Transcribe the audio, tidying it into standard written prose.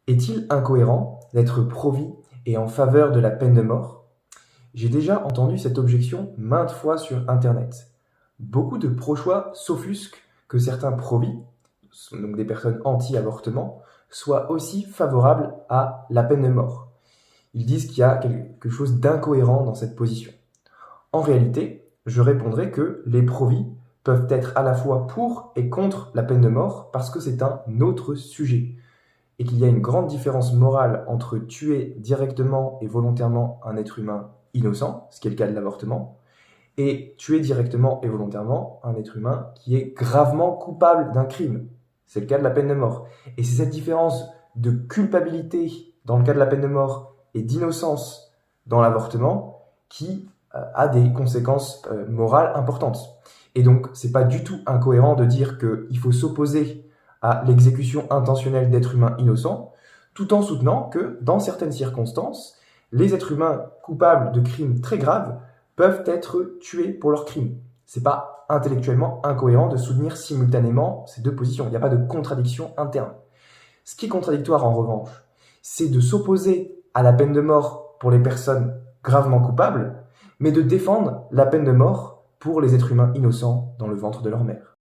Est-il incohérent d'être pro-vie et en faveur de la peine de mort? J'ai déjà entendu cette objection maintes fois sur Internet. Beaucoup de pro-choix s'offusquent que certains pro-vie, donc des personnes anti-avortement, soient aussi favorables à la peine de mort. Ils disent qu'il y a quelque chose d'incohérent dans cette position. En réalité, je répondrai que les pro-vie peuvent être à la fois pour et contre la peine de mort parce que c'est un autre sujet et qu'il y a une grande différence morale entre tuer directement et volontairement un être humain innocent, ce qui est le cas de l'avortement, et tuer directement et volontairement un être humain qui est gravement coupable d'un crime. C'est le cas de la peine de mort. Et c'est cette différence de culpabilité dans le cas de la peine de mort et d'innocence dans l'avortement qui a des conséquences morales importantes. Et donc, c'est pas du tout incohérent de dire qu'il faut s'opposer à l'exécution intentionnelle d'êtres humains innocents, tout en soutenant que, dans certaines circonstances, les êtres humains coupables de crimes très graves peuvent être tués pour leurs crimes. C'est pas intellectuellement incohérent de soutenir simultanément ces deux positions. Il n'y a pas de contradiction interne. Ce qui est contradictoire, en revanche, c'est de s'opposer à la peine de mort pour les personnes gravement coupables, mais de défendre la peine de mort pour les êtres humains innocents dans le ventre de leur mère.